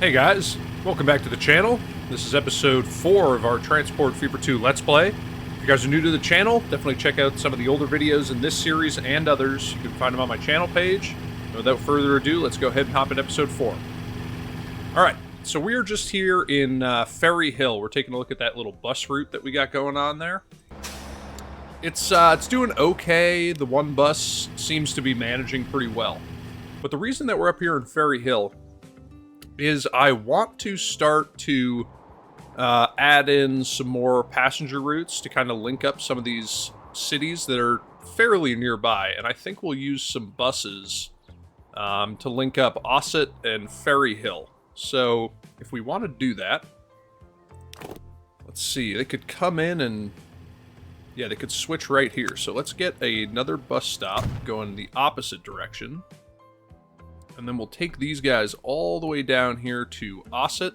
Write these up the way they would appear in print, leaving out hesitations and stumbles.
Hey guys, welcome back to the channel. This is episode 4 of our Transport Fever 2 Let's Play. If you guys are new to the channel, definitely check out some of the older videos in this series and others. You can find them on my channel page. And without further ado, let's go ahead and hop into episode 4. Alright, so we're just here in Ferry Hill. We're taking a look at that little bus route that we got going on there. It's doing okay. The one bus seems to be managing pretty well. But the reason that we're up here in Ferry Hill is I want to start to add in some more passenger routes to kind of link up some of these cities that are fairly nearby. And I think we'll use some buses to link up Ossett and Ferry Hill. So if we want to do that, let's see, they could come in and, yeah, they could switch right here. So let's get another bus stop going the opposite direction. And then we'll take these guys all the way down here to Ossett.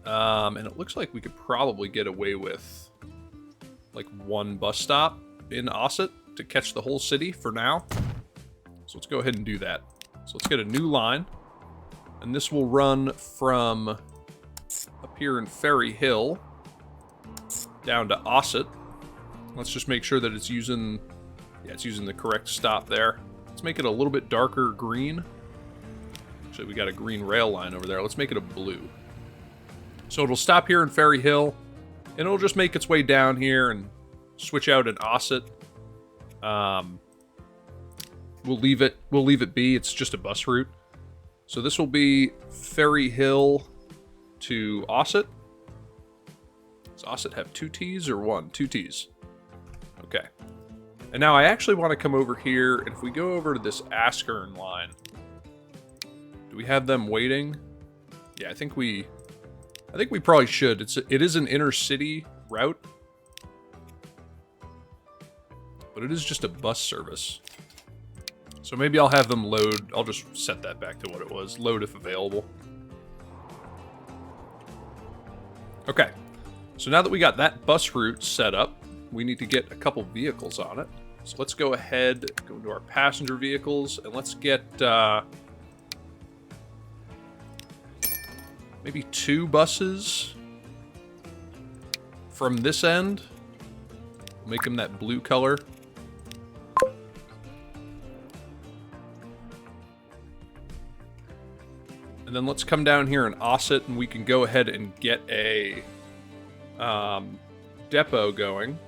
And it looks like we could probably get away with like one bus stop in Ossett to catch the whole city for now. So let's go ahead and do that. So let's get a new line. And this will run from up here in Ferry Hill down to Ossett. Let's just make sure that it's using, yeah, it's using the correct stop there. Let's make it a little bit darker green. Actually, we got a green rail line over there. Let's make it a blue. So it'll stop here in Ferry Hill, and it'll just make its way down here and switch out in Ossett. We'll leave it be. It's just a bus route. So this will be Ferry Hill to Ossett. Does Ossett have 2 T's or 1? 2 T's. Okay. And now I actually want to come over here, and if we go over to this Askern line, do we have them waiting? Yeah, I think we probably should. It is an inner city route, but it is just a bus service. So maybe I'll have them load. I'll just set that back to what it was. Load if available. Okay. So now that we got that bus route set up, we need to get a couple vehicles on it. So let's go ahead, go into our passenger vehicles, and let's get maybe 2 buses from this end. Make them that blue color. And then let's come down here in Ossett, and we can go ahead and get a depot going,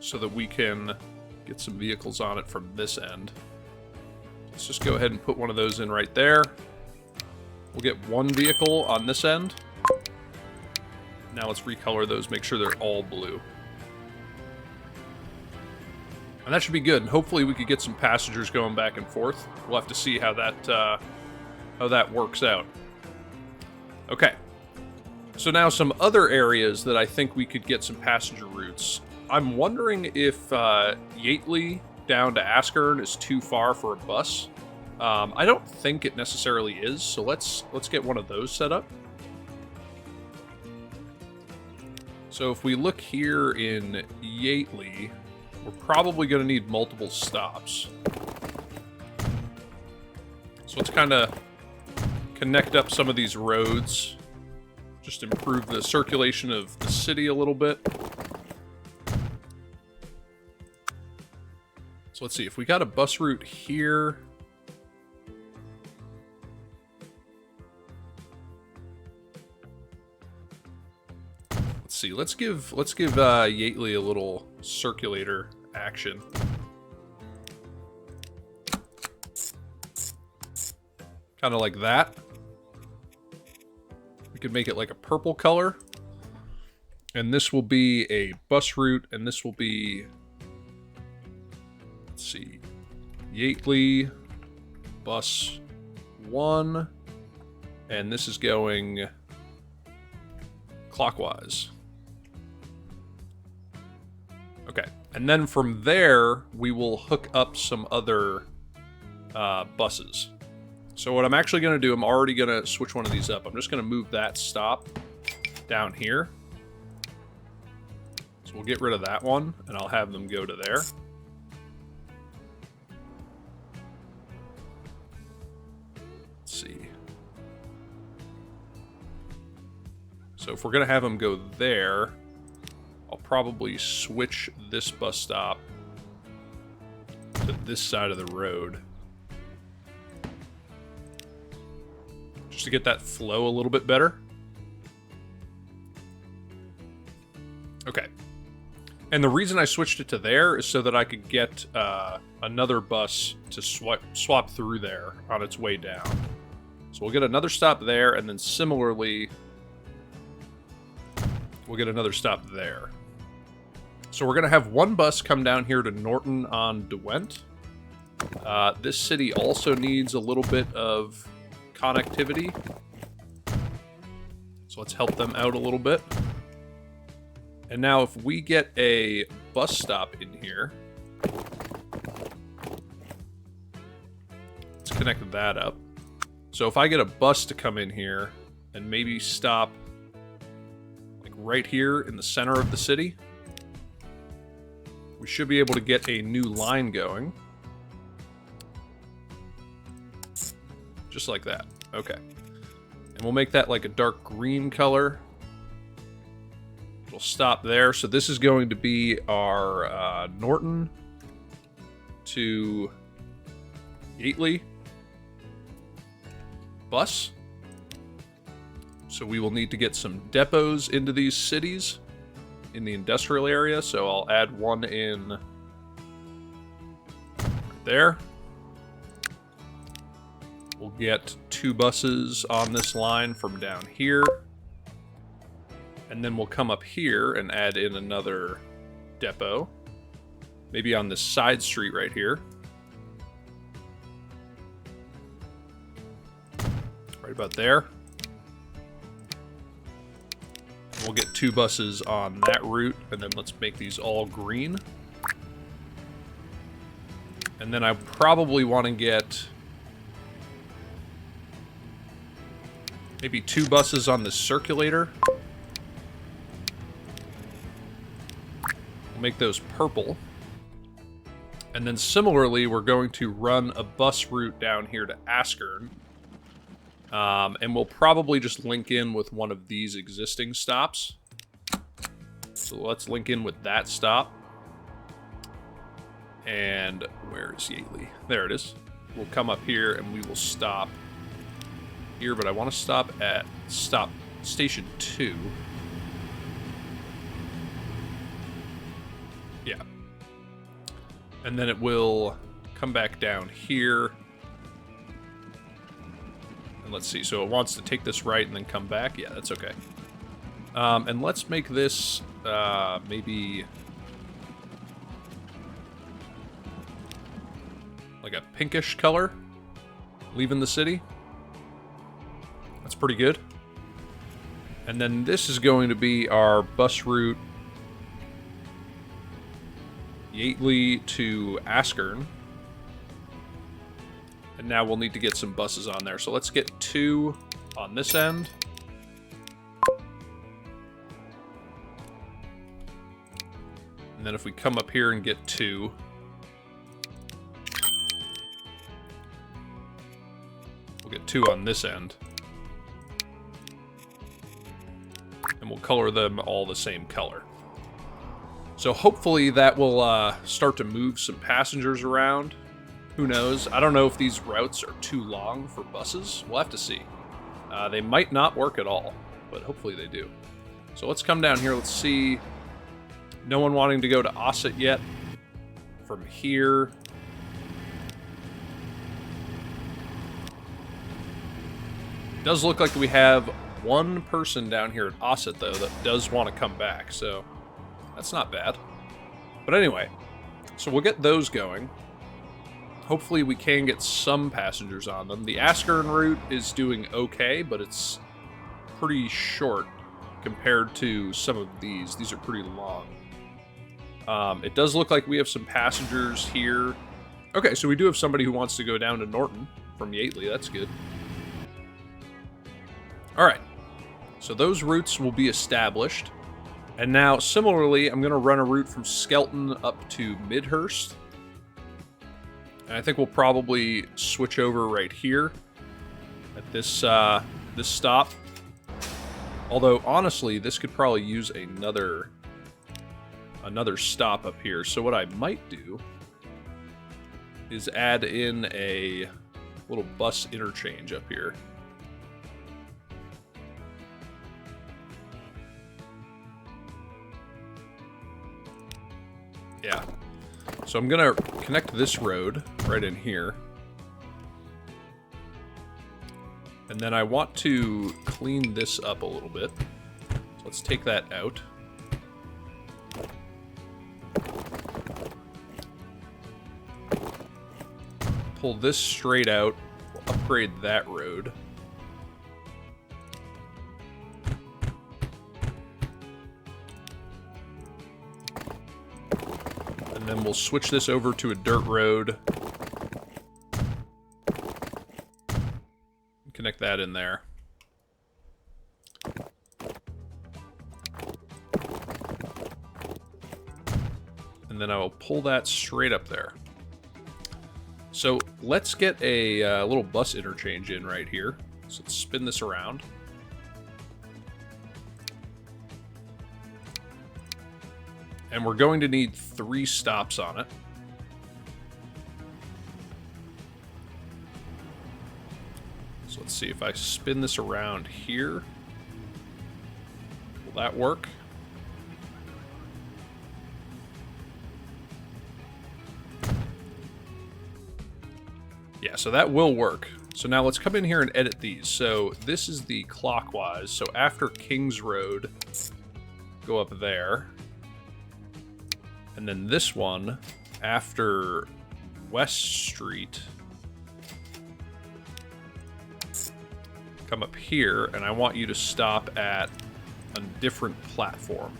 so that we can get some vehicles on it from this end. Let's just go ahead and put one of those in right there. We'll get 1 vehicle on this end. Now let's recolor those, make sure they're all blue. And that should be good, and hopefully we could get some passengers going back and forth. We'll have to see how that works out. Okay. So now some other areas that I think we could get some passenger routes. I'm wondering if Yateley down to Askern is too far for a bus. I don't think it necessarily is, so let's get one of those set up. So if we look here in Yateley, we're probably going to need multiple stops. So let's kind of connect up some of these roads, just improve the circulation of the city a little bit. So let's see, if we got a bus route here. Let's see, let's give Yateley a little circulator action. Kind of like that. We could make it like a purple color. And this will be a bus route, and this will be, let's see, Yateley bus 1, and this is going clockwise. Okay, and then from there we will hook up some other buses. So what I'm actually going to do, I'm already going to switch one of these up. I'm just going to move that stop down here. So we'll get rid of that one, and I'll have them go to there. Let's see. So if we're going to have them go there, I'll probably switch this bus stop to this side of the road. Just to get that flow a little bit better. Okay. And the reason I switched it to there is so that I could get another bus to swap through there on its way down. So we'll get another stop there, and then similarly, we'll get another stop there. So we're going to have one bus come down here to Norton-on-Derwent. This city also needs a little bit of connectivity. So let's help them out a little bit. And now if we get a bus stop in here, let's connect that up. So if I get a bus to come in here and maybe stop like right here in the center of the city, we should be able to get a new line going. Just like that. Okay. And we'll make that like a dark green color. It'll stop there. So this is going to be our Norton to Gately bus. So we will need to get some depots into these cities in the industrial area. So I'll add one in right there. We'll get 2 buses on this line from down here. And then we'll come up here and add in another depot. Maybe on this side street right here. Right about there. We'll get 2 buses on that route, and then let's make these all green. And then I probably want to get maybe 2 buses on the circulator. We'll make those purple. And then similarly, we're going to run a bus route down here to Askern. And we'll probably just link in with one of these existing stops. So let's link in with that stop. And where is Gately? There it is. We'll come up here and we will stop here, but I want to stop at station 2. Yeah. And then it will come back down here. And let's see. So it wants to take this right and then come back. Yeah, that's okay. And let's make this maybe like a pinkish color, leaving the city. That's pretty good. And then this is going to be our bus route Gately to Askern. And now we'll need to get some buses on there. So let's get 2 on this end. And then if we come up here and get 2. We'll get 2 on this end. And we'll color them all the same color. So hopefully that will start to move some passengers around. Who knows? I don't know if these routes are too long for buses. We'll have to see. They might not work at all, but hopefully they do. So let's come down here. Let's see. No one wanting to go to Osset yet. From here. It does look like we have one person down here at Osset, though, that does want to come back. So that's not bad. But anyway, so we'll get those going. Hopefully we can get some passengers on them. The Askern route is doing okay, but it's pretty short compared to some of these. These are pretty long. It does look like we have some passengers here. Okay, so we do have somebody who wants to go down to Norton from Gately. That's good. All right. So those routes will be established. And now, similarly, I'm going to run a route from Skelton up to Midhurst. And I think we'll probably switch over right here at this this stop. Although, honestly, this could probably use another stop up here. So what I might do is add in a little bus interchange up here. Yeah. So I'm going to connect this road right in here. And then I want to clean this up a little bit. So let's take that out. Pull this straight out. We'll upgrade that road. And then we'll switch this over to a dirt road. Connect that in there. And then I will pull that straight up there. So let's get a little bus interchange in right here. So let's spin this around. And we're going to need 3 stops on it. So let's see if I spin this around here. Will that work? Yeah, so that will work. So now let's come in here and edit these. So this is the clockwise. So after Kings Road, go up there. And then this one, after West Street, come up here, and I want you to stop at a different platform.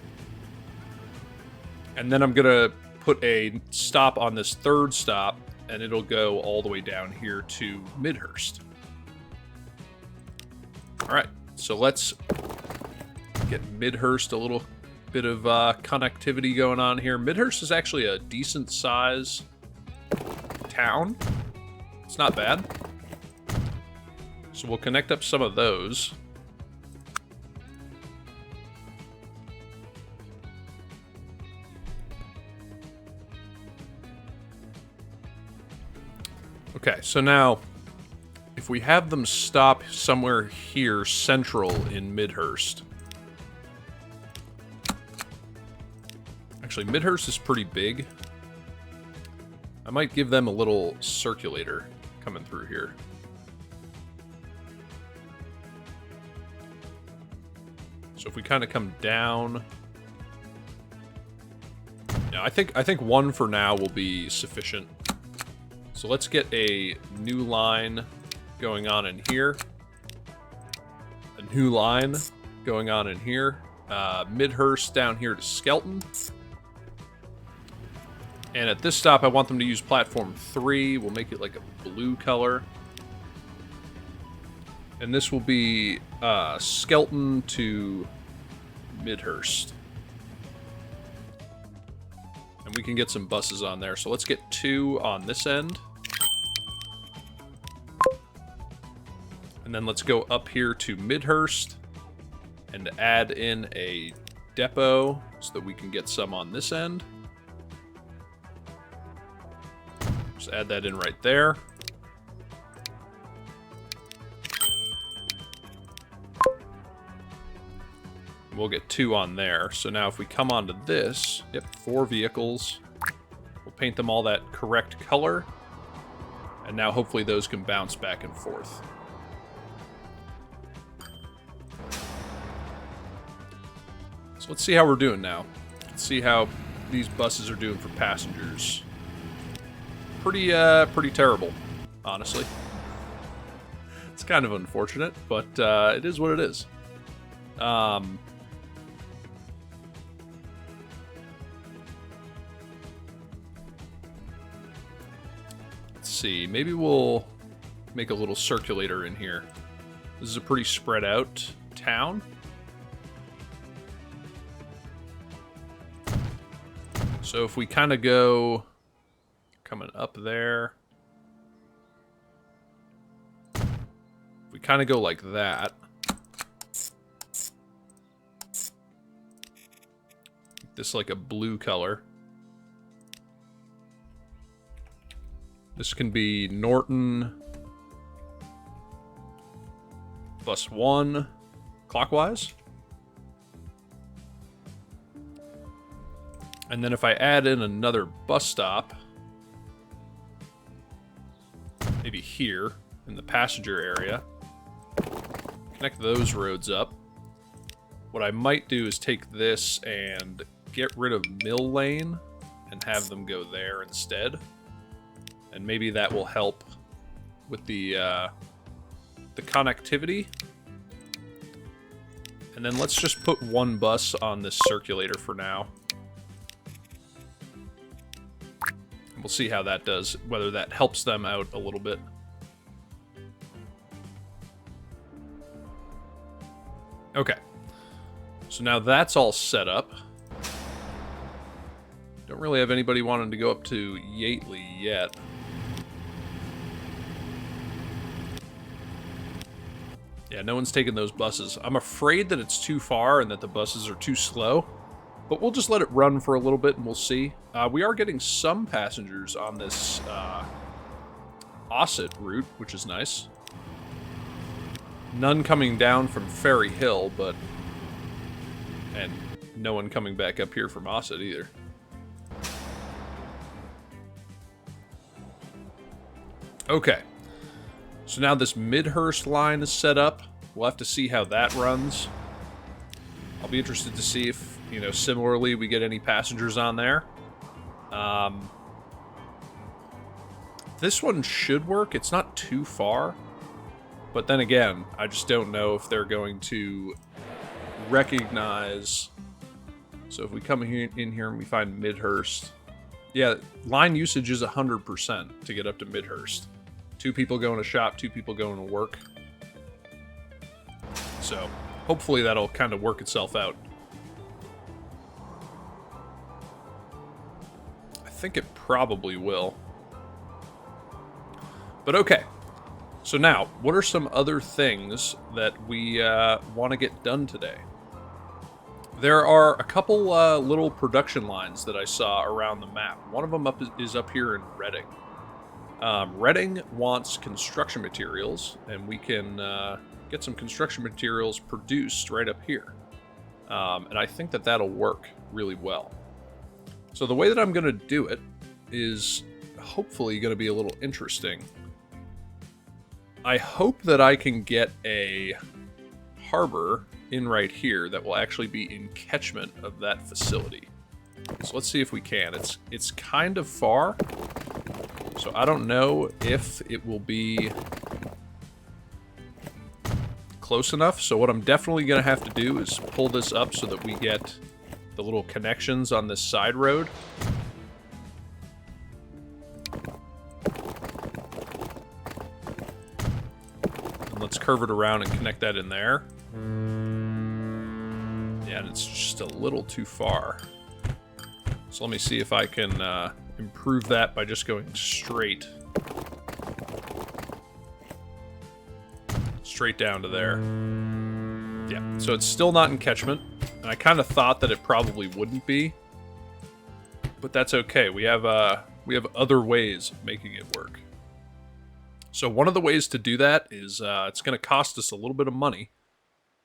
And then I'm going to put a stop on this 3rd stop, and it'll go all the way down here to Midhurst. All right, so let's get Midhurst a little bit of connectivity going on here. Midhurst is actually a decent size town. It's not bad. So we'll connect up some of those. Okay, so now, if we have them stop somewhere here, central in Midhurst. Actually, Midhurst is pretty big. I might give them a little circulator coming through here. So if we kind of come down... Yeah, I think 1 for now will be sufficient. So let's get a new line going on in here. A new line going on in here. Midhurst down here to Skelton. And at this stop, I want them to use platform 3. We'll make it like a blue color. And this will be Skelton to Midhurst. And we can get some buses on there. So let's get 2 on this end. And then let's go up here to Midhurst and add in a depot so that we can get some on this end. Just add that in right there. We'll get 2 on there. So now if we come onto this, yep, 4 vehicles. We'll paint them all that correct color. And now hopefully those can bounce back and forth. So let's see how we're doing now. Let's see how these buses are doing for passengers. Pretty terrible, honestly. It's kind of unfortunate, but it is what it is. Let's see, maybe we'll make a little circulator in here. This is a pretty spread out town. So if we kind of go coming up there, if we kind of go like that, this like a blue color. This can be Norton bus 1 clockwise. And then if I add in another bus stop, maybe here in the passenger area, connect those roads up. What I might do is take this and get rid of Mill Lane and have them go there instead. And maybe that will help with the connectivity. And then let's just put one bus on this circulator for now. And we'll see how that does, whether that helps them out a little bit. Okay. So now that's all set up. Don't really have anybody wanting to go up to Yateley yet. Yeah, no one's taking those buses. I'm afraid that it's too far and that the buses are too slow. But we'll just let it run for a little bit and we'll see. We are getting some passengers on this Ossett route, which is nice. None coming down from Ferry Hill, but... and no one coming back up here from Ossett either. Okay. So now this Midhurst line is set up. We'll have to see how that runs. I'll be interested to see if, you know, similarly we get any passengers on there. This one should work. It's not too far. But then again, I just don't know if they're going to recognize... So if we come in here and we find Midhurst... Yeah, line usage is 100% to get up to Midhurst. 2 people going to shop, 2 people going to work. So, hopefully that'll kind of work itself out. I think it probably will. But okay. So now, what are some other things that we want to get done today? There are a couple little production lines that I saw around the map. One of them is up here in Reading. Reading wants construction materials, and we can get some construction materials produced right up here. And I think that that'll work really well. So the way that I'm going to do it is hopefully going to be a little interesting. I hope that I can get a harbor in right here that will actually be in catchment of that facility. So let's see if we can. It's kind of far, so I don't know if it will be close enough. So what I'm definitely going to have to do is pull this up so that we get the little connections on this side road. And let's curve it around and connect that in there. Yeah, and it's just a little too far. So let me see if I can improve that by just going straight down to there. Yeah, so it's still not in catchment, and I kind of thought that it probably wouldn't be, but that's okay. We have other ways of making it work. So one of the ways to do that is it's going to cost us a little bit of money,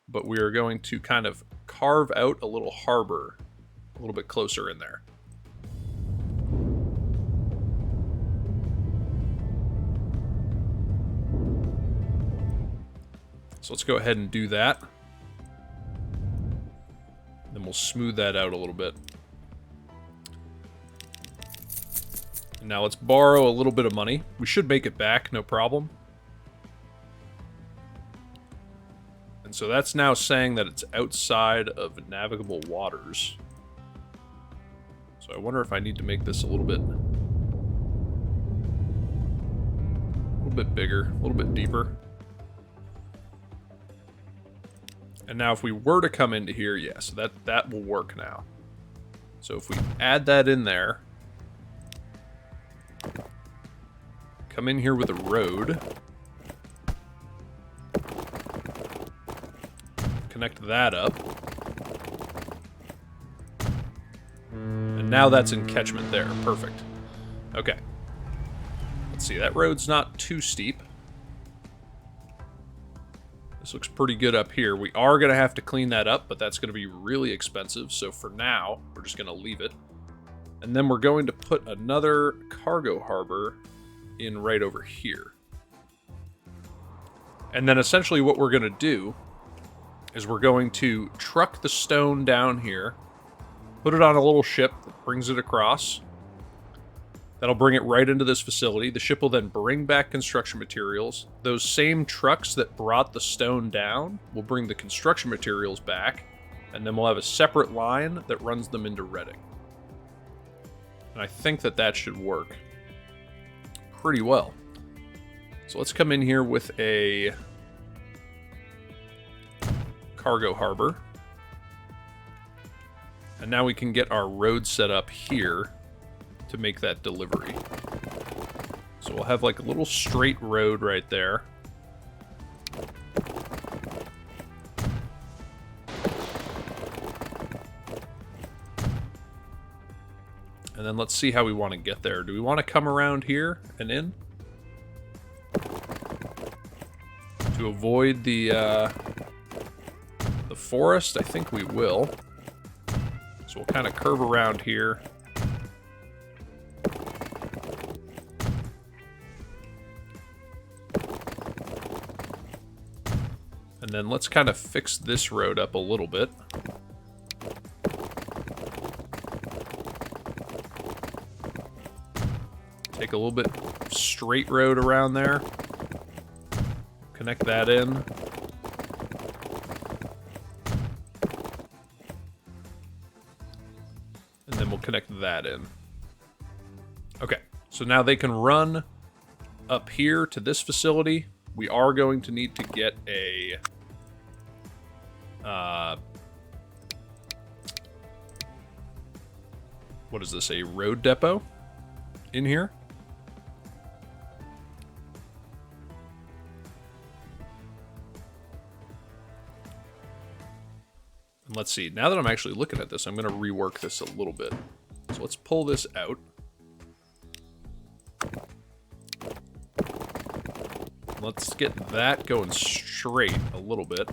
but we are going to kind of carve out a little harbor a little bit closer in there. So let's go ahead and do that. Then we'll smooth that out a little bit. And now let's borrow a little bit of money. We should make it back, no problem. And so that's now saying that it's outside of navigable waters. So I wonder if I need to make this a little bit bigger, a little bit deeper. And now if we were to come into here, yes, that will work now. So if we add that in there, come in here with a road, connect that up, And now that's in catchment there. Perfect. Okay. Let's see, that road's not too steep. This looks pretty good up here. We are going to have to clean that up, but that's going to be really expensive. So for now, we're just going to leave it. And then we're going to put another cargo harbor in right over here. And then essentially what we're going to do is we're going to truck the stone down here, put it on a little ship that brings it across. That'll bring it right into this facility. The ship will then bring back construction materials. Those same trucks that brought the stone down will bring the construction materials back, and then we'll have a separate line that runs them into Reading. And I think that that should work pretty well. So let's come in here with a cargo harbor. And now we can get our road set up here to make that delivery. So we'll have like a little straight road right there. And then let's see how we want to get there. Do we want to come around here and in? To avoid the forest? I think we will. So we'll kind of curve around here. And then let's kind of fix this road up a little bit. Take a little bit straight road around there. Connect that in. And then we'll connect that in. Okay, so now they can run up here to this facility. We are going to need to get a what is this, a road depot in here? And let's see, now that I'm actually looking at this, I'm going to rework this a little bit. So let's pull this out. Let's get that going straight a little bit.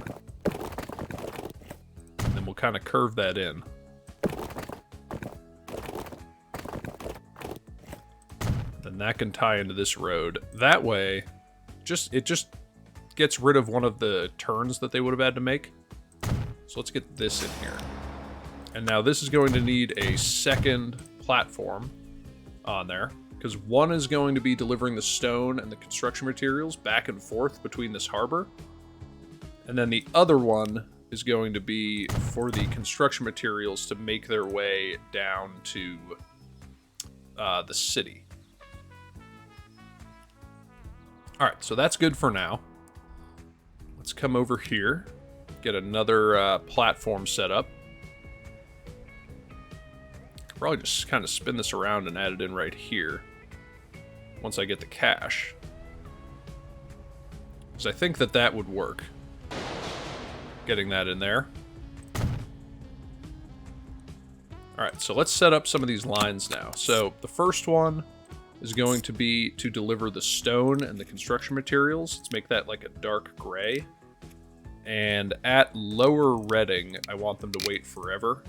And then we'll kind of curve that in. Then that can tie into this road. That way, it just gets rid of one of the turns that they would have had to make. So let's get this in here. And now this is going to need a second platform on there, because one is going to be delivering the stone and the construction materials back and forth between this harbor. And then the other one is going to be for the construction materials to make their way down to the city. Alright, so that's good for now. Let's come over here, get another platform set up. Probably just kind of spin this around and add it in right here once I get the cache. Because I think that that would work. Getting that in there. Alright, so let's set up some of these lines now. So the first one is going to be to deliver the stone and the construction materials. Let's make that like a dark gray. And at Lower Reading, I want them to wait forever.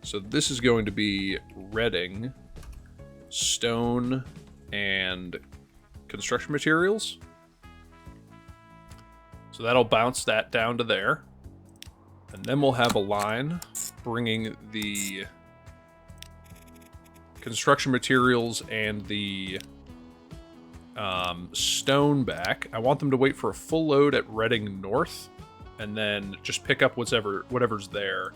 So this is going to be Reading, stone, and construction materials. So that'll bounce that down to there. And then we'll have a line bringing the construction materials and the stone back. I want them to wait for a full load at Reading North, and then just pick up whatever's there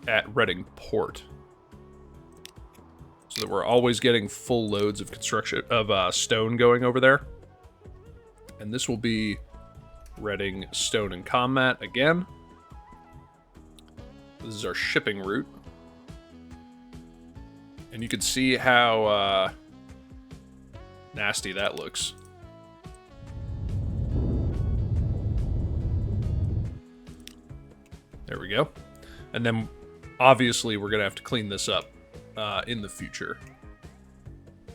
at Reading Port, so that we're always getting full loads of stone going over there. And this will be Reading, stone, and Conmat again. This is our shipping route. And you can see how nasty that looks. There we go. And then, obviously, we're going to have to clean this up in the future.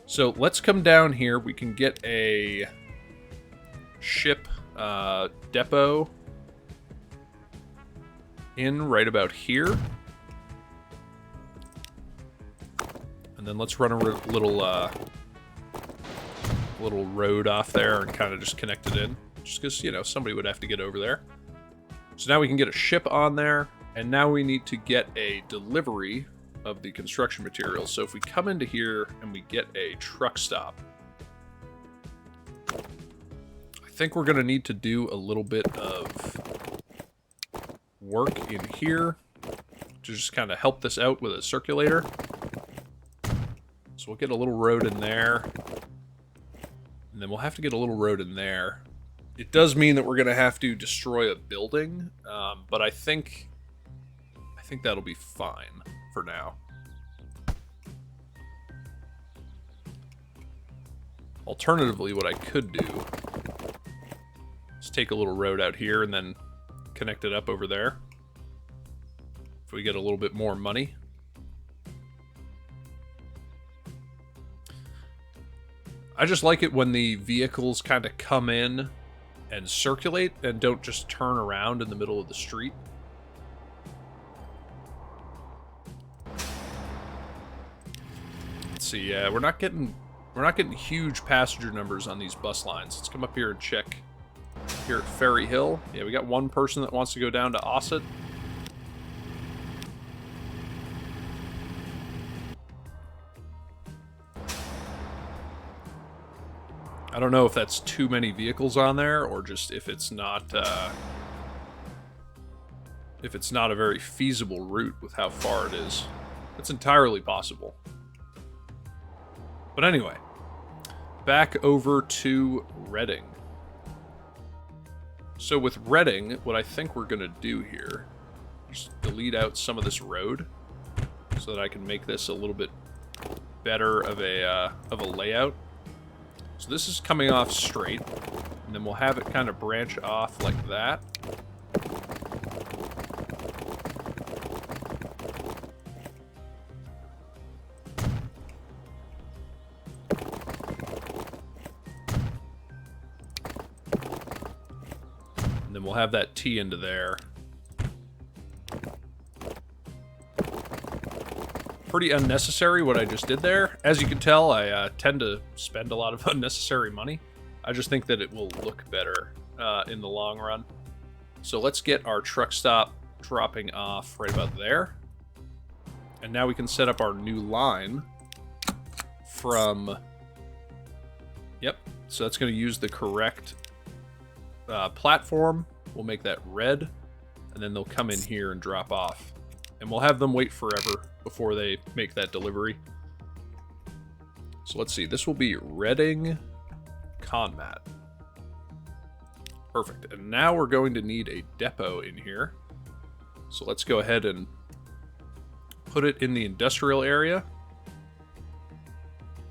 So let's come down here. We can get a ship depot in right about here. And then let's run a little road off there and kind of just connect it in. Just because, you know, somebody would have to get over there. So now we can get a ship on there. And now we need to get a delivery of the construction materials. So if we come into here and we get a truck stop, I think we're going to need to do a little bit of work in here to just kind of help this out with a circulator. So we'll get a little road in there. And then we'll have to get a little road in there. It does mean that we're going to have to destroy a building, but I think that'll be fine for now. Alternatively, what I could do is take a little road out here and then connect it up over there. If we get a little bit more money. I just like it when the vehicles kind of come in and circulate and don't just turn around in the middle of the street. Let's see, yeah, we're not getting huge passenger numbers on these bus lines. Let's come up here and check here at Ferry Hill. Yeah, we got one person that wants to go down to Ossett. I don't know if that's too many vehicles on there or just if it's not a very feasible route with how far it is. It's entirely possible. But anyway, back over to Reading. So with Reading, what I think we're going to do here is delete out some of this road so that I can make this a little bit better of a layout. So this is coming off straight, and then we'll have it kind of branch off like that. And then we'll have that T into there. Pretty unnecessary what I just did there. As you can tell, I tend to spend a lot of unnecessary money. I just think that it will look better in the long run. So let's get our truck stop dropping off right about there. And now we can set up our new line from... Yep, so that's going to use the correct platform. We'll make that red, and then they'll come in here and drop off. And we'll have them wait forever before they make that delivery. So let's see. This will be Reading Conmat. Perfect. And now we're going to need a depot in here. So let's go ahead and put it in the industrial area.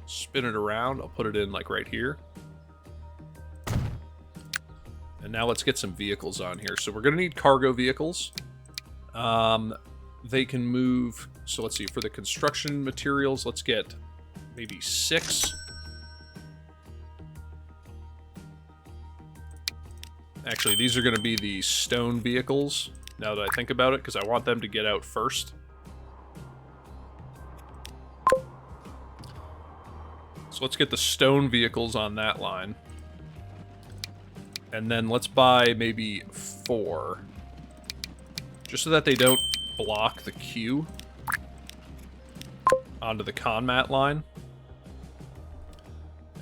Spin it around. I'll put it in like right here. And now let's get some vehicles on here. So we're going to need cargo vehicles. They can move, so let's see, for the construction materials, let's get maybe 6. Actually, these are going to be the stone vehicles, now that I think about it, because I want them to get out first. So let's get the stone vehicles on that line. And then let's buy maybe 4. Just so that they don't block the queue onto the Conmat line.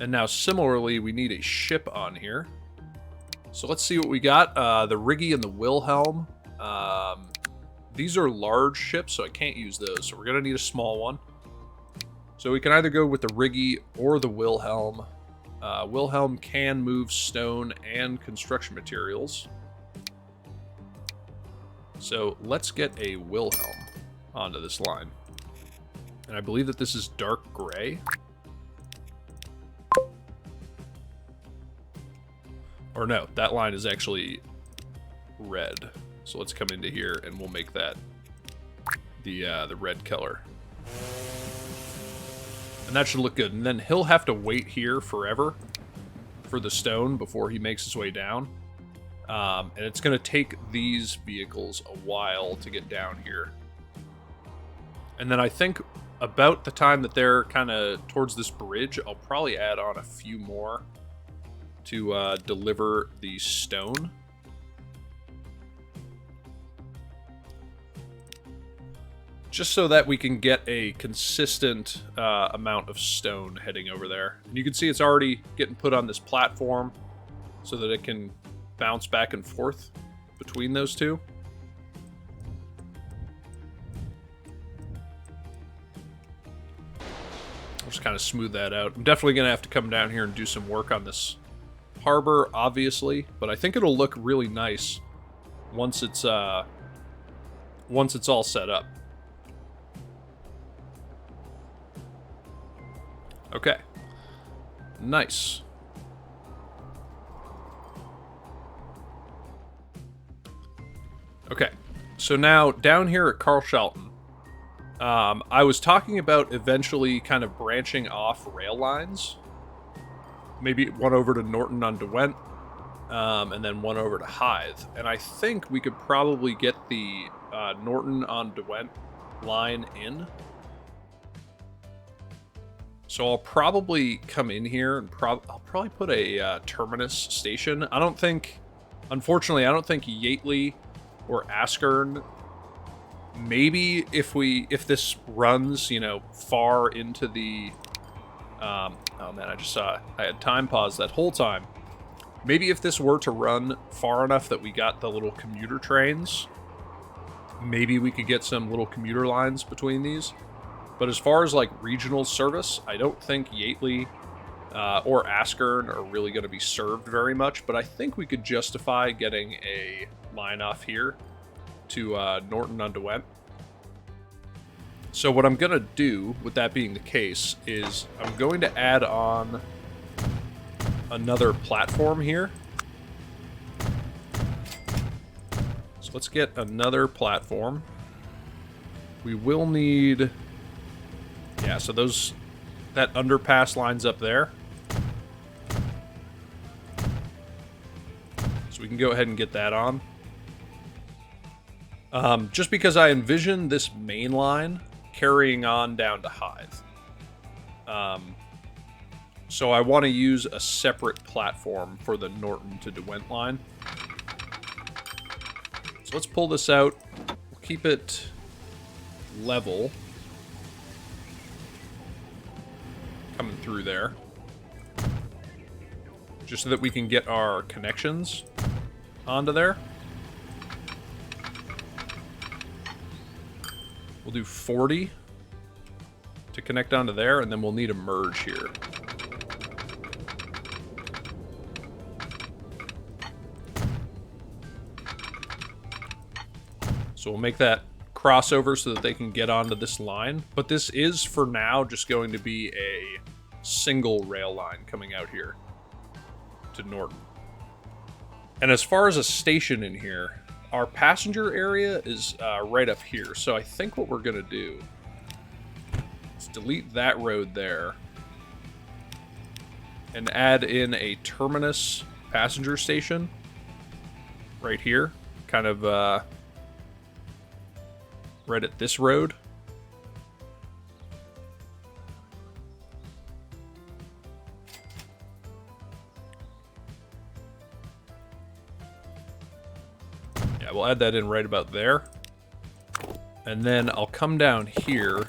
And now similarly, we need a ship on here. So let's see what we got. The Riggy and the Wilhelm. These are large ships, so I can't use those. So we're going to need a small one. So we can either go with the Riggy or the Wilhelm. Wilhelm can move stone and construction materials. So let's get a Wilhelm onto this line. And I believe that this is dark gray. Or no, that line is actually red. So let's come into here and we'll make that the red color. And that should look good. And then he'll have to wait here forever for the stone before he makes his way down. And it's going to take these vehicles a while to get down here. And then I think about the time that they're kind of towards this bridge, I'll probably add on a few more to deliver the stone. Just so that we can get a consistent amount of stone heading over there. And you can see it's already getting put on this platform so that it can bounce back and forth between those two. I'll just kind of smooth that out. I'm definitely going to have to come down here and do some work on this harbor, obviously, but I think it'll look really nice once it's all set up. Okay. Nice. Okay. So now, down here at Carshalton, I was talking about eventually kind of branching off rail lines. Maybe one over to Norton-on-Derwent, and then one over to Hythe. And I think we could probably get the Norton-on-Derwent line in. So I'll probably come in here and I'll probably put a terminus station. Unfortunately, I don't think Yateley or Askern. Maybe if this runs, far into the, oh man, I had time pause that whole time. Maybe if this were to run far enough that we got the little commuter trains, maybe we could get some little commuter lines between these. But as far as like regional service, I don't think Yateley or Askern are really going to be served very much. But I think we could justify getting a line off here to Norton-on-Derwent. So what I'm going to do, with that being the case, is I'm going to add on another platform here. So let's get another platform. We will need... Yeah, so that underpass lines up there. So we can go ahead and get that on. Just because I envision this main line carrying on down to Hythe. So I want to use a separate platform for the Norton to Derwent line. So let's pull this out. We'll keep it level. Coming through there. Just so that we can get our connections onto there. We'll do 40 to connect onto there, and then we'll need a merge here. So we'll make that crossover so that they can get onto this line. But this is, for now, just going to be a single rail line coming out here to Norton. And as far as a station in here, our passenger area is right up here. So I think what we're going to do is delete that road there and add in a terminus passenger station right here, kind of right at this road. Yeah, we'll add that in right about there. And then I'll come down here.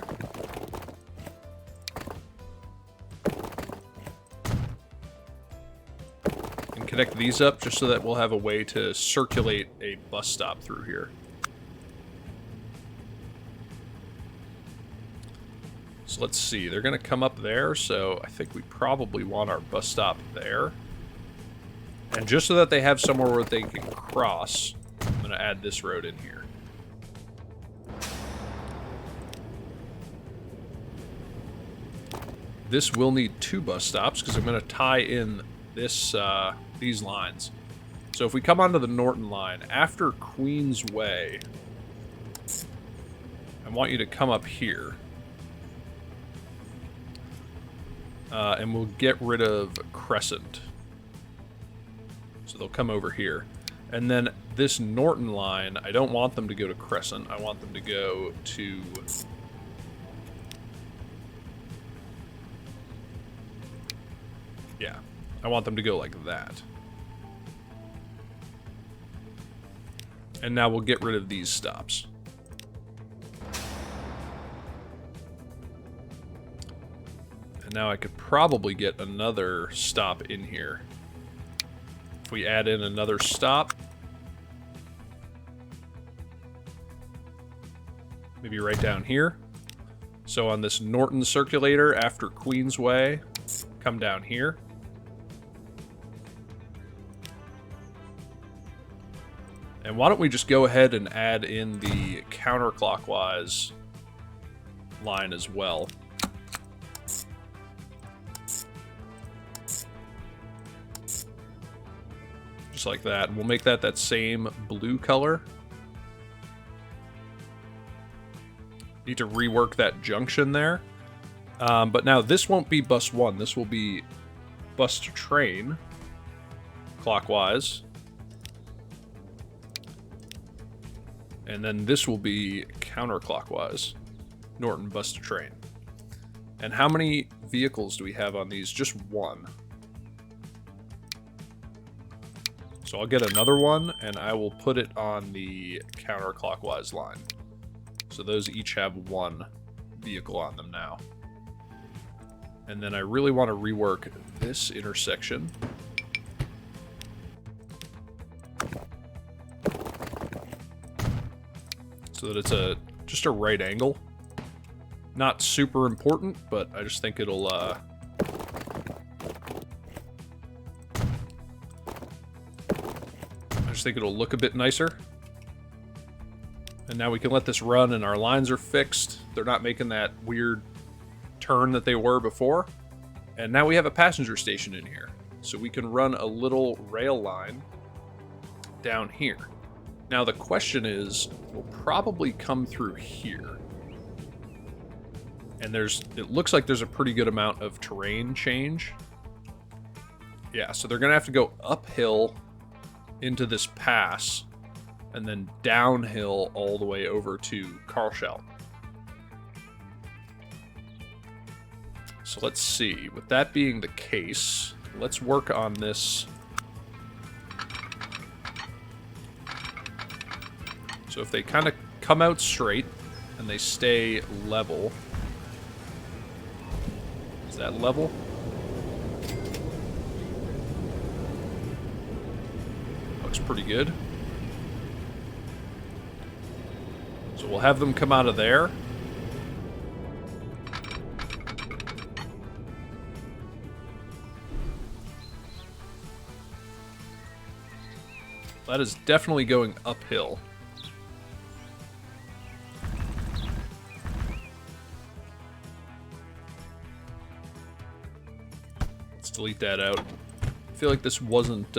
And connect these up just so that we'll have a way to circulate a bus stop through here. So let's see, they're going to come up there, so I think we probably want our bus stop there. And just so that they have somewhere where they can cross, I'm going to add this road in here. This will need 2 bus stops because I'm going to tie in this these lines. So if we come onto the Norton line, after Queens Way, I want you to come up here. And we'll get rid of Crescent. So they'll come over here. And then this Norton line, I don't want them to go to Crescent. I want them to go to... Yeah, I want them to go like that. And now we'll get rid of these stops. And now I could probably get another stop in here. If we add in another stop, maybe right down here. So on this Norton circulator after Queensway, come down here. And why don't we just go ahead and add in the counterclockwise line as well. Just like that. We'll make that same blue color. Need to rework that junction there. But now this won't be bus 1. This will be bus to train clockwise. And then this will be counterclockwise. Norton bus to train. And how many vehicles do we have on these? Just one. So I'll get another one, and I will put it on the counterclockwise line. So those each have one vehicle on them now. And then I really want to rework this intersection. So that it's just a right angle. Not super important, but I just think it'll look a bit nicer. And now we can let this run and our lines are fixed. They're not making that weird turn that they were before. And now we have a passenger station in here. So we can run a little rail line down here. Now the question is, we'll probably come through here. And it looks like there's a pretty good amount of terrain change. Yeah, so they're gonna have to go uphill into this pass, and then downhill all the way over to Carshalton. So let's see. With that being the case, let's work on this. So if they kind of come out straight and they stay level. Is that level? Looks pretty good. So we'll have them come out of there. That is definitely going uphill. Let's delete that out. I feel like this wasn't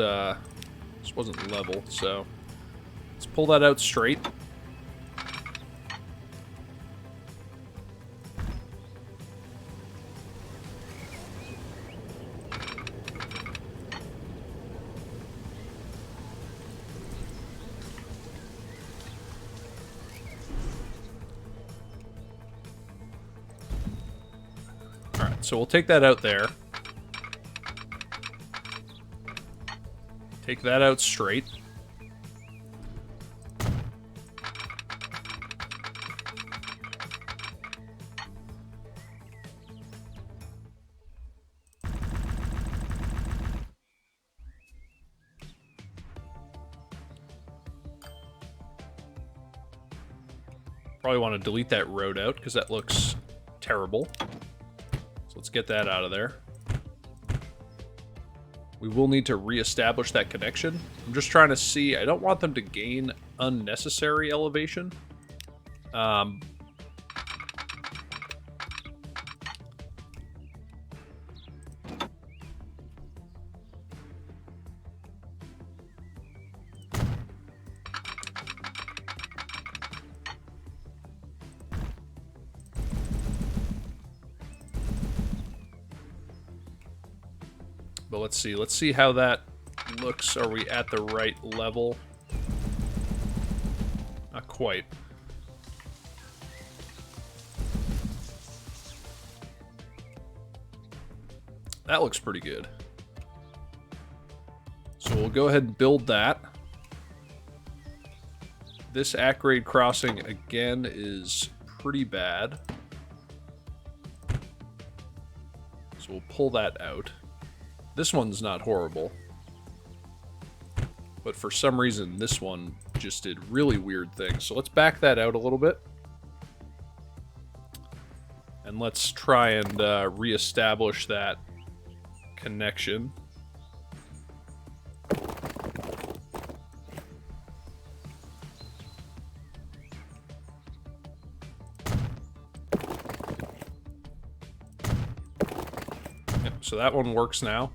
level, so let's pull that out straight. Alright, so we'll take that out there. Take that out straight. Probably want to delete that road out because that looks terrible. So let's get that out of there. We will need to reestablish that connection. I'm just trying to see. I don't want them to gain unnecessary elevation. but let's see. Let's see how that looks. Are we at the right level? Not quite. That looks pretty good. So we'll go ahead and build that. This at-grade crossing, again, is pretty bad. So we'll pull that out. This one's not horrible. But for some reason, this one just did really weird things. So let's back that out a little bit. And let's try and reestablish that connection. So that one works now.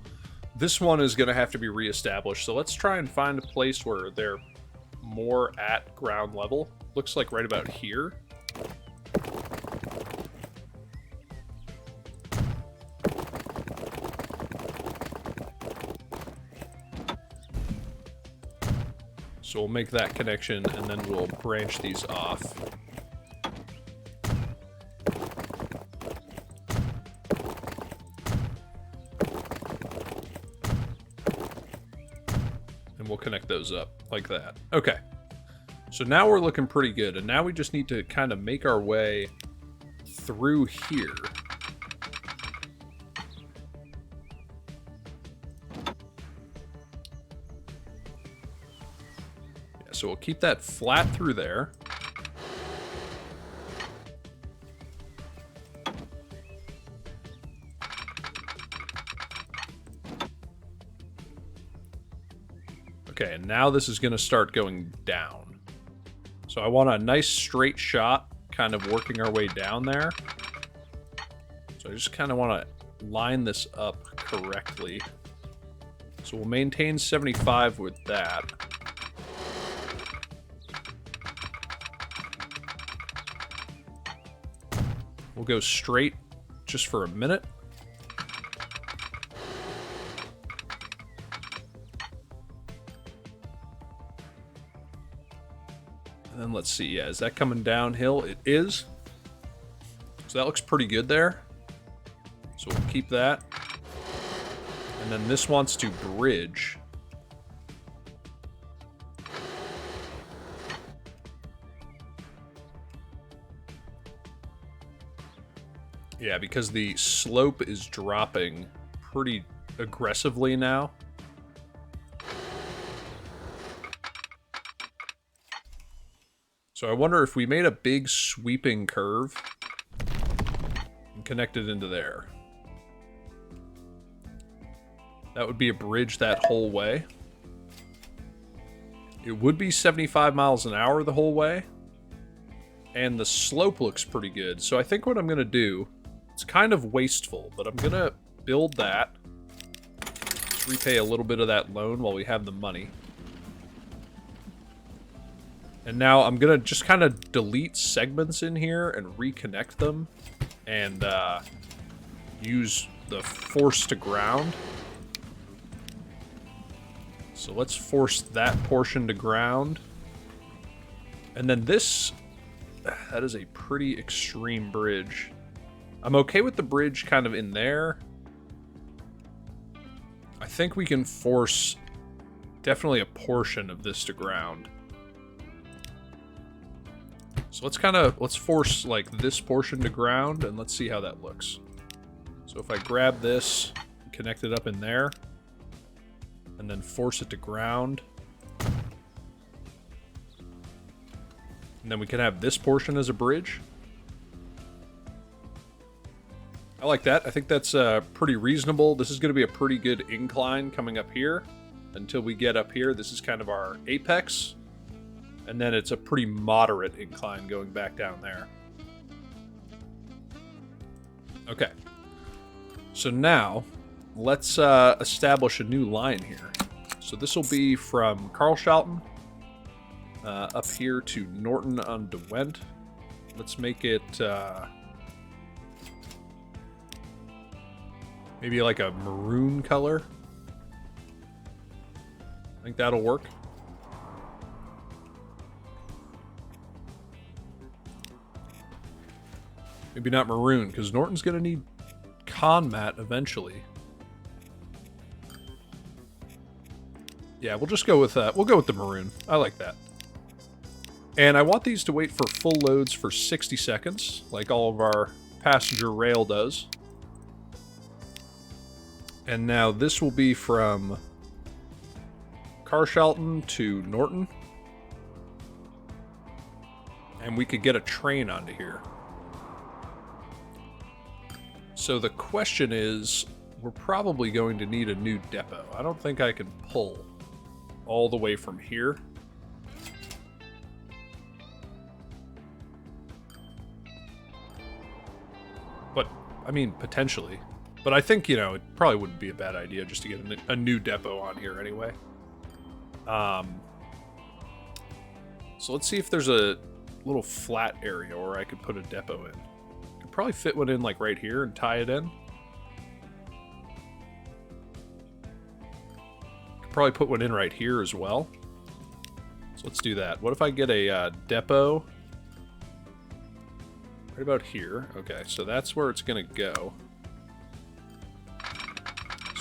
This one is going to have to be reestablished. So let's try and find a place where they're more at ground level. Looks like right about here. So we'll make that connection and then we'll branch these off. We'll connect those up like that. Okay. So now we're looking pretty good. And now we just need to kind of make our way through here. Yeah, so we'll keep that flat through there. Okay, and now this is going to start going down. So I want a nice straight shot, kind of working our way down there. So I just kind of want to line this up correctly. So we'll maintain 75 with that. We'll go straight just for a minute. And then let's see, yeah, is that coming downhill? It is. So that looks pretty good there. So we'll keep that. And then this wants to bridge. Yeah, because the slope is dropping pretty aggressively now. So I wonder if we made a big sweeping curve and connected into there. That would be a bridge that whole way. It would be 75 miles an hour the whole way. And the slope looks pretty good. So I think what I'm going to do, it's kind of wasteful, but I'm going to build that. Let's repay a little bit of that loan while we have the money. And now I'm going to just kind of delete segments in here and reconnect them. And use the force to ground. So let's force that portion to ground. And then this, that is a pretty extreme bridge. I'm okay with the bridge kind of in there. I think we can force definitely a portion of this to ground. So let's force like this portion to ground and let's see how that looks. So if I grab this, connect it up in there, and then force it to ground. And then we can have this portion as a bridge. I like that. I think that's pretty reasonable. This is going to be a pretty good incline coming up here. Until we get up here, this is kind of our apex. And then it's a pretty moderate incline going back down there. Okay. So now, let's establish a new line here. So this will be from Carshalton up here to Norton-on-Derwent. Let's make it maybe like a maroon color. I think that'll work. Maybe not maroon, because Norton's going to need Conmat eventually. Yeah, we'll just go with that. We'll go with the maroon. I like that. And I want these to wait for full loads for 60 seconds, like all of our passenger rail does. And now this will be from Carshalton to Norton. And we could get a train onto here. So the question is, we're probably going to need a new depot. I don't think I can pull all the way from here. But, I mean, potentially. But I think, you know, it probably wouldn't be a bad idea just to get a new depot on here anyway. So let's see if there's a little flat area where I could put a depot in. Could probably fit one in like right here and tie it in. Could probably put one in right here as well. So let's do that. What if I get a depot right about here? Okay, so that's where it's going to go.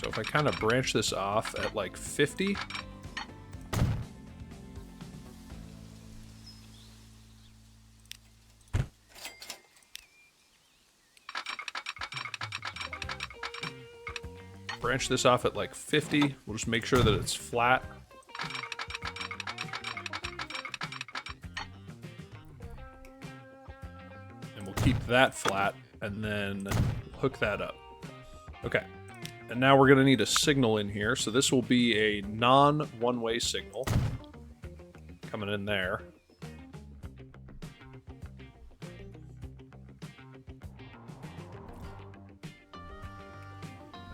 So if I kind of branch this off at like 50. Branch this off at like 50. We'll just make sure that it's flat. And we'll keep that flat and then hook that up. Okay. And now we're going to need a signal in here. So this will be a non-one-way signal coming in there.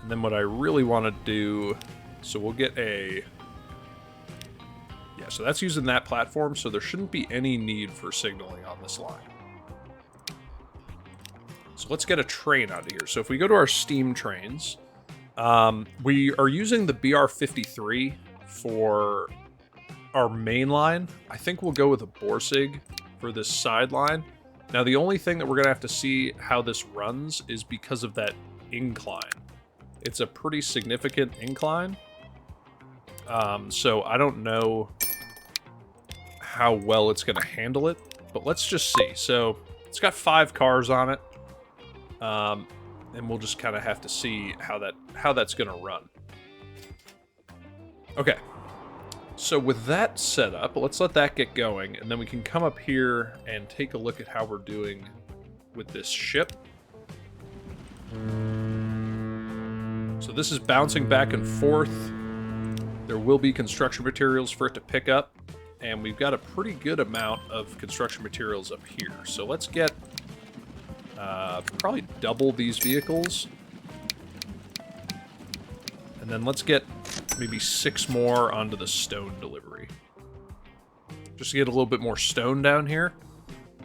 And then what I really want to do, so we'll get a, yeah, so that's using that platform, so there shouldn't be any need for signaling on this line. So let's get a train out of here. So if we go to our steam trains, we are using the BR-53 for our main line. I think we'll go with a Borsig for this sideline. Now the only thing that we're going to have to see how this runs is because of that incline. It's a pretty significant incline. So I don't know how well it's going to handle it, but let's just see. So it's got 5 cars on it. And we'll just kind of have to see how that's going to run. Okay. So with that set up, let's let that get going, and then we can come up here and take a look at how we're doing with this ship. So this is bouncing back and forth. There will be construction materials for it to pick up, and we've got a pretty good amount of construction materials up here. So let's get probably double these vehicles. And then let's get maybe 6 more onto the stone delivery. Just to get a little bit more stone down here.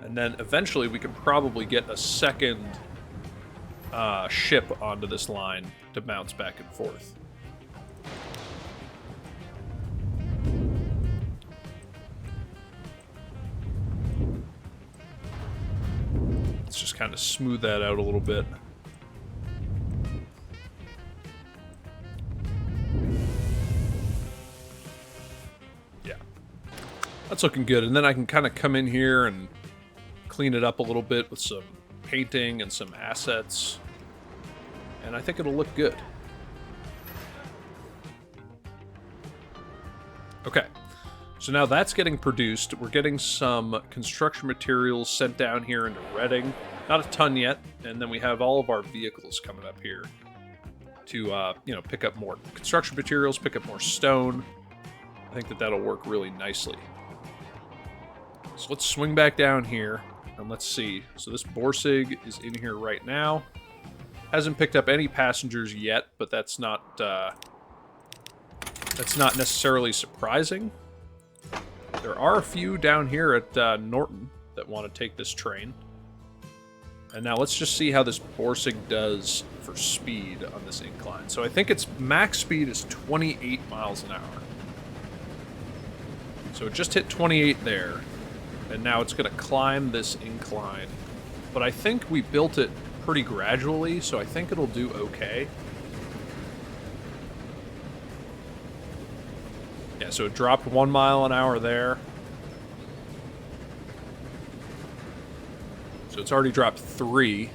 And then eventually we can probably get a second ship onto this line to bounce back and forth. Let's just kind of smooth that out a little bit. Yeah. That's looking good. And then I can kind of come in here and clean it up a little bit with some painting and some assets. And I think it'll look good. Okay. So now that's getting produced. We're getting some construction materials sent down here into Reading. Not a ton yet. And then we have all of our vehicles coming up here to, pick up more construction materials, pick up more stone. I think that'll work really nicely. So let's swing back down here and let's see. So this Borsig is in here right now. Hasn't picked up any passengers yet, but that's not necessarily surprising. There are a few down here at Norton that want to take this train. And now let's just see how this Borsig does for speed on this incline. So I think its max speed is 28 miles an hour. So it just hit 28 there. And now it's going to climb this incline. But I think we built it pretty gradually, so I think it'll do okay. Yeah, so it dropped 1 mile an hour there. So it's already dropped 3.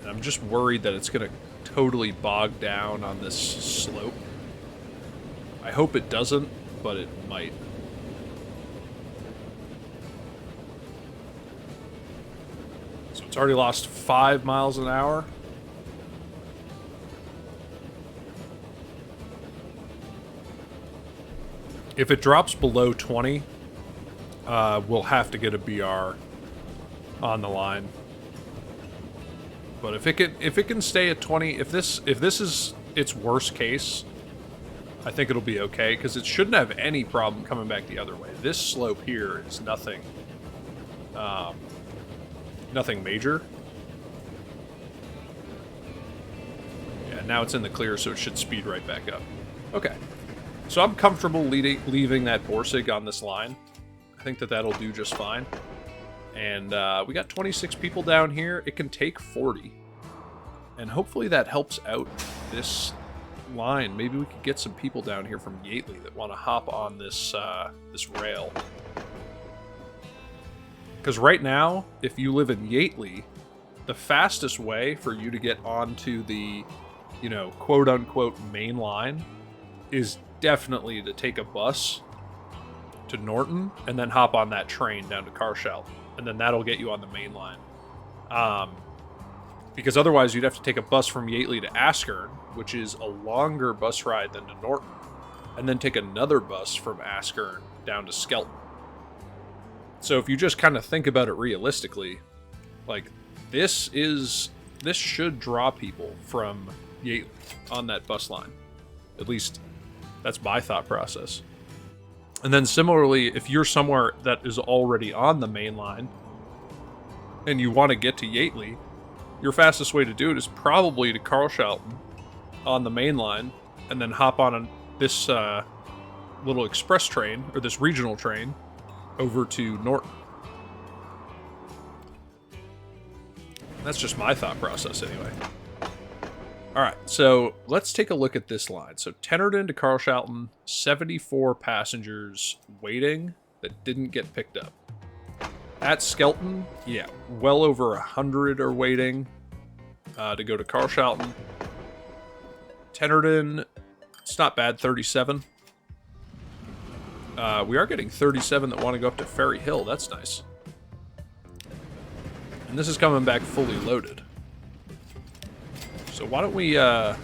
And I'm just worried that it's going to totally bog down on this slope. I hope it doesn't, but it might. So it's already lost 5 miles an hour. If it drops below 20, we'll have to get a BR on the line. But if it can stay at 20, if this is its worst case, I think it'll be okay, because it shouldn't have any problem coming back the other way. This slope here is nothing, nothing major. Yeah, now it's in the clear, so it should speed right back up. Okay, so I'm comfortable leaving that Borsig on this line. I think that'll do just fine. And we got 26 people down here. It can take 40. And hopefully that helps out this line. Maybe we could get some people down here from Yateley that want to hop on this this rail. Because right now, if you live in Yateley, the fastest way for you to get onto the, you know, quote-unquote main line is definitely to take a bus to Norton and then hop on that train down to Carshalton. And then that'll get you on the main line. Because otherwise you'd have to take a bus from Yateley to Askern, which is a longer bus ride than to Norton, and then take another bus from Askern down to Skelton. So if you just kind of think about it realistically, like this should draw people from Yateley on that bus line. At least that's my thought process. And then similarly, if you're somewhere that is already on the main line and you want to get to Yateley, your fastest way to do it is probably to Carshalton on the main line and then hop on this little express train, or this regional train, over to Norton. That's just my thought process anyway. Alright, so let's take a look at this line. So Tennerden to Carshalton, 74 passengers waiting that didn't get picked up. At Skelton, yeah, well over 100 are waiting to go to Carshalton. Tennerden, it's not bad, 37. We are getting 37 that want to go up to Ferry Hill. That's nice. And this is coming back fully loaded. So why don't we, let's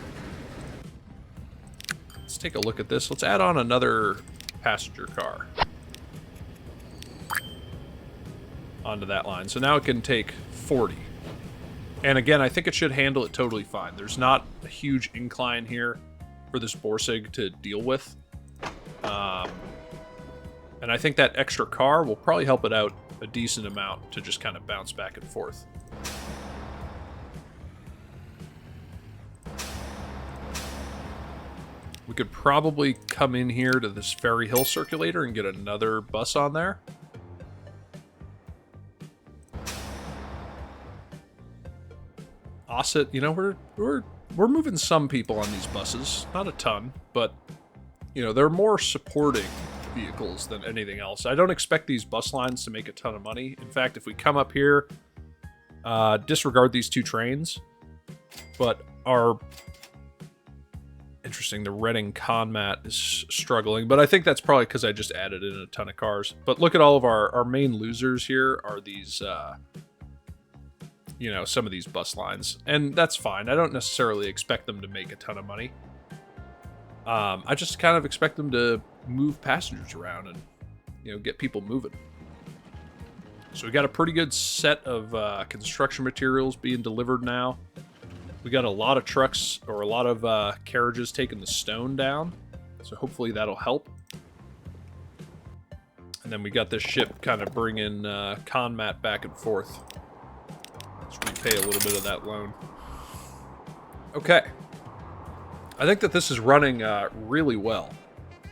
take a look at this. Let's add on another passenger car onto that line. So now it can take 40. And again, I think it should handle it totally fine. There's not a huge incline here for this Borsig to deal with. And I think that extra car will probably help it out a decent amount to just kind of bounce back and forth. We could probably come in here to this Ferry Hill circulator and get another bus on there. Osset, you know, we're moving some people on these buses, not a ton, but you know, they're more supporting vehicles than anything else. I don't expect these bus lines to make a ton of money. In fact, if we come up here, disregard these two trains, but our interesting, the Reading Conmat is struggling, but I think that's probably because I just added in a ton of cars. But look at all of our main losers here are these, you know, some of these bus lines, and that's fine. I don't necessarily expect them to make a ton of money. I just kind of expect them to move passengers around and, you know, get people moving. So we got a pretty good set of construction materials being delivered now. We got a lot of trucks, or a lot of carriages taking the stone down. So hopefully that'll help. And then we got this ship kind of bringing Conmat back and forth. Let's repay a little bit of that loan. Okay. I think that this is running really well.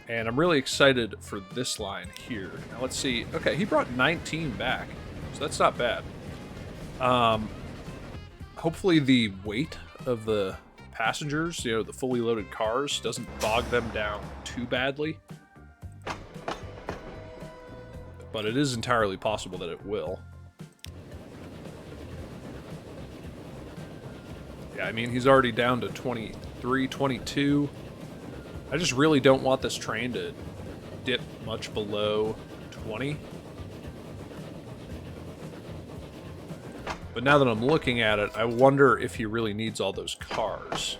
And I'm really excited for this line here. Now let's see. Okay, he brought 19 back, so that's not bad. Hopefully the weight of the passengers, the fully loaded cars, doesn't bog them down too badly. But it is entirely possible that it will. Yeah, I mean, he's already down to 23, 22. I just really don't want this train to dip much below 20. But now that I'm looking at it, I wonder if he really needs all those cars.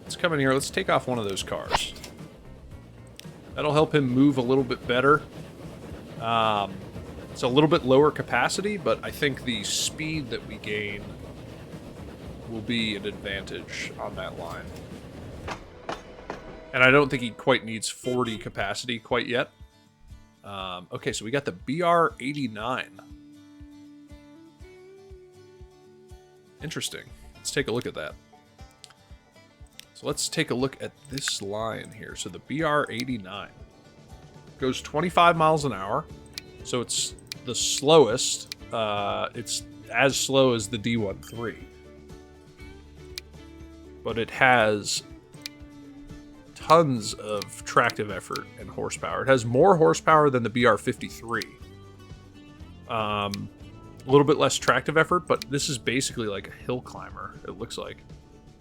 Let's come in here. Let's take off one of those cars. That'll help him move a little bit better. It's a little bit lower capacity, but I think the speed that we gain will be an advantage on that line. And I don't think he quite needs 40 capacity quite yet. Okay, so we got the BR-89. Interesting. Let's take a look at that. So let's take a look at this line here. So the BR-89 goes 25 miles an hour. So it's the slowest. It's as slow as the D13. But it has tons of tractive effort and horsepower. It has more horsepower than the BR-53. A little bit less tractive effort, but this is basically like a hill climber, it looks like.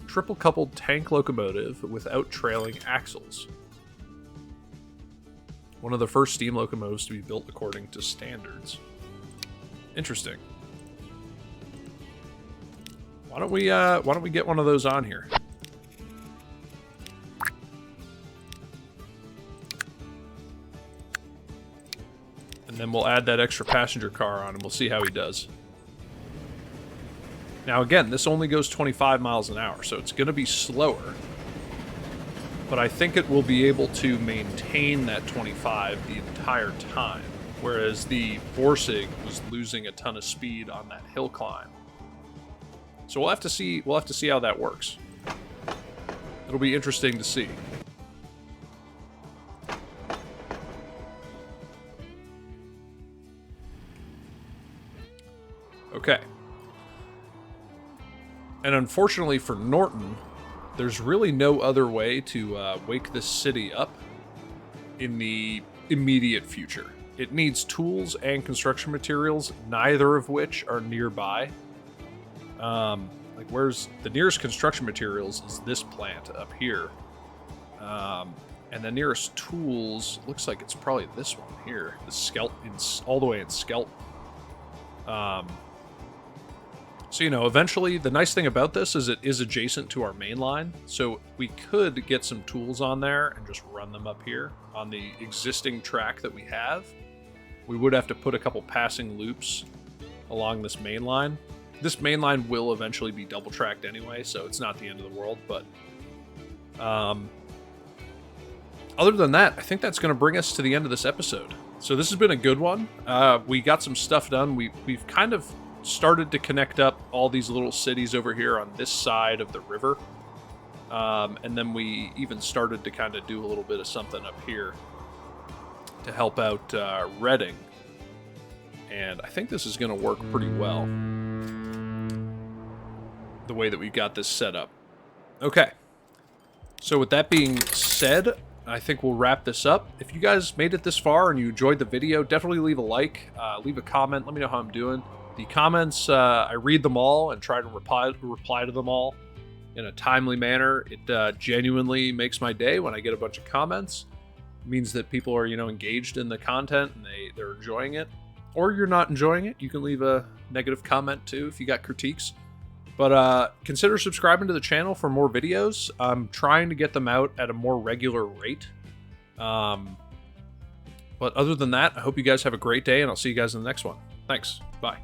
Triple coupled tank locomotive without trailing axles. One of the first steam locomotives to be built according to standards. Interesting. Why don't we get one of those on here? And then we'll add that extra passenger car on and we'll see how he does. Now again, this only goes 25 miles an hour, so it's going to be slower. But I think it will be able to maintain that 25 the entire time, whereas the Borsig was losing a ton of speed on that hill climb. So we'll have to see how that works. It'll be interesting to see. Okay. And unfortunately for Norton, there's really no other way to wake this city up in the immediate future. It needs tools and construction materials, neither of which are nearby. Like, where's the nearest construction materials is this plant up here. And the nearest tools looks like it's probably this one here, the Skelton, all the way in Skelton. So, eventually, the nice thing about this is it is adjacent to our main line, so we could get some tools on there and just run them up here on the existing track that we have. We would have to put a couple passing loops along this main line. This main line will eventually be double tracked anyway, so it's not the end of the world, but other than that, I think that's going to bring us to the end of this episode. So this has been a good one. We got some stuff done. We've kind of started to connect up all these little cities over here on this side of the river. And then we even started to kind of do a little bit of something up here to help out Reading. And I think this is going to work pretty well, the way that we've got this set up. Okay. So with that being said, I think we'll wrap this up. If you guys made it this far and you enjoyed the video, definitely leave a like, leave a comment, let me know how I'm doing. The comments, I read them all and try to reply to them all in a timely manner. It genuinely makes my day when I get a bunch of comments. It means that people are, engaged in the content and they're enjoying it. Or you're not enjoying it, you can leave a negative comment too if you got critiques. But consider subscribing to the channel for more videos. I'm trying to get them out at a more regular rate. But other than that, I hope you guys have a great day, and I'll see you guys in the next one. Thanks. Bye.